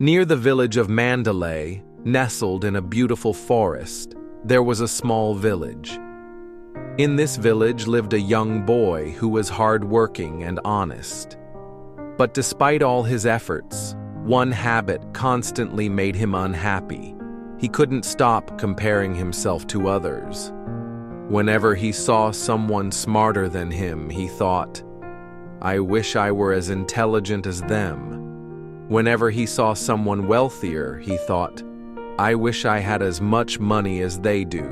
Near the village of Mandalay, nestled in a beautiful forest, there was a small village. In this village lived a young boy who was hardworking and honest. But despite all his efforts, one habit constantly made him unhappy. He couldn't stop comparing himself to others. Whenever he saw someone smarter than him, he thought, "I wish I were as intelligent as them." Whenever he saw someone wealthier, he thought, "I wish I had as much money as they do."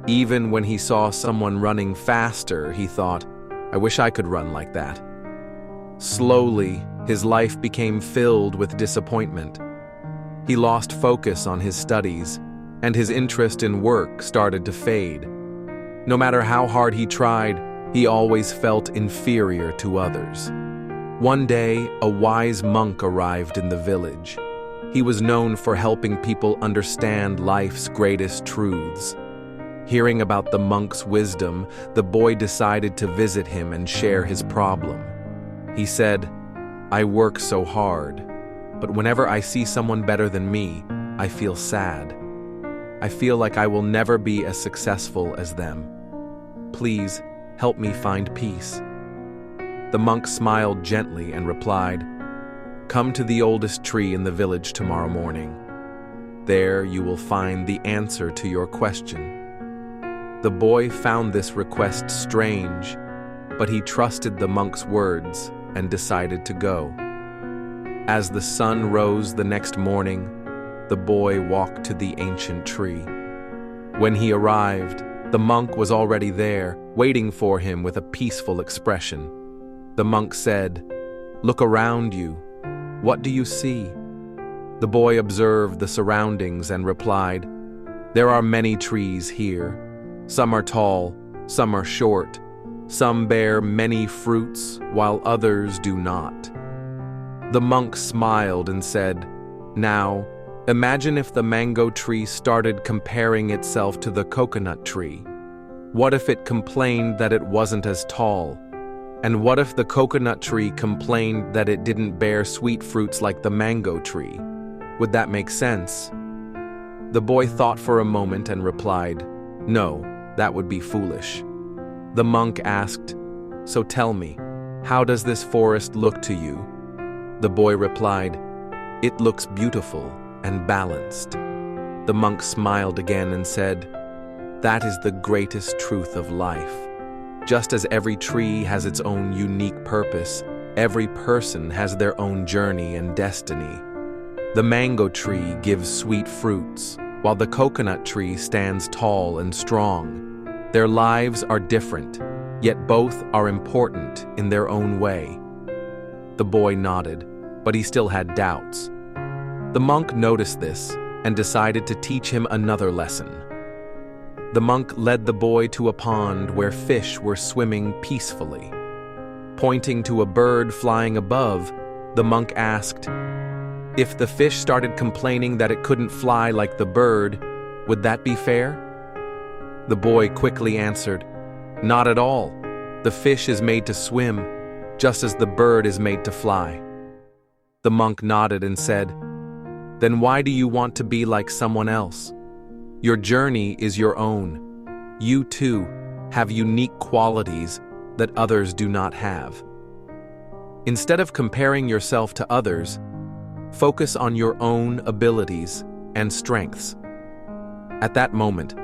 Even when he saw someone running faster, he thought, "I wish I could run like that." Slowly, his life became filled with disappointment. He lost focus on his studies, and his interest in work started to fade. No matter how hard he tried, he always felt inferior to others. One day, a wise monk arrived in the village. He was known for helping people understand life's greatest truths. Hearing about the monk's wisdom, the boy decided to visit him and share his problem. He said, "I work so hard, but whenever I see someone better than me, I feel sad. I feel like I will never be as successful as them. Please, help me find peace." The monk smiled gently and replied, "Come to the oldest tree in the village tomorrow morning. There you will find the answer to your question." The boy found this request strange, but he trusted the monk's words and decided to go. As the sun rose the next morning, the boy walked to the ancient tree. When he arrived, the monk was already there, waiting for him with a peaceful expression. The monk said, "Look around you. What do you see?" The boy observed the surroundings and replied, "There are many trees here. Some are tall, some are short. Some bear many fruits, while others do not." The monk smiled and said, "Now, imagine if the mango tree started comparing itself to the coconut tree. What if it complained that it wasn't as tall? And what if the coconut tree complained that it didn't bear sweet fruits like the mango tree? Would that make sense?" The boy thought for a moment and replied, "No, that would be foolish." The monk asked, "So tell me, how does this forest look to you?" The boy replied, "It looks beautiful and balanced." The monk smiled again and said, "That is the greatest truth of life. Just as every tree has its own unique purpose, every person has their own journey and destiny. The mango tree gives sweet fruits, while the coconut tree stands tall and strong. Their lives are different, yet both are important in their own way." The boy nodded, but he still had doubts. The monk noticed this and decided to teach him another lesson. The monk led the boy to a pond where fish were swimming peacefully. Pointing to a bird flying above, the monk asked, "If the fish started complaining that it couldn't fly like the bird, would that be fair?" The boy quickly answered, "Not at all. The fish is made to swim, just as the bird is made to fly." The monk nodded and said, "Then why do you want to be like someone else? Your journey is your own. You too have unique qualities that others do not have. Instead of comparing yourself to others, focus on your own abilities and strengths." At that moment,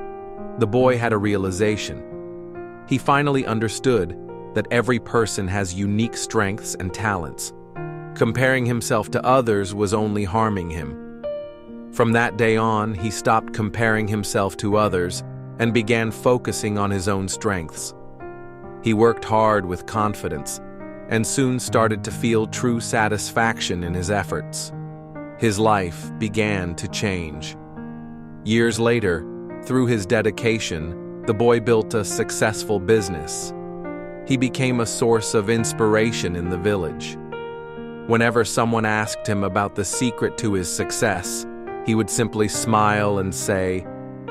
the boy had a realization. He finally understood that every person has unique strengths and talents. Comparing himself to others was only harming him. From that day on, he stopped comparing himself to others and began focusing on his own strengths. He worked hard with confidence and soon started to feel true satisfaction in his efforts. His life began to change. Years later, through his dedication, the boy built a successful business. He became a source of inspiration in the village. Whenever someone asked him about the secret to his success, he would simply smile and say,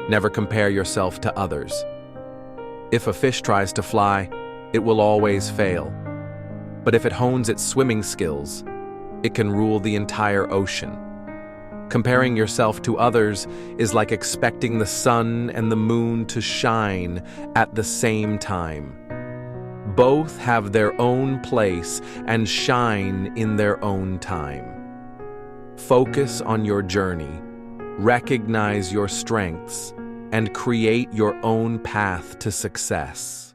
"Never compare yourself to others. If a fish tries to fly, it will always fail. But if it hones its swimming skills, it can rule the entire ocean." Comparing yourself to others is like expecting the sun and the moon to shine at the same time. Both have their own place and shine in their own time. Focus on your journey, recognize your strengths, and create your own path to success.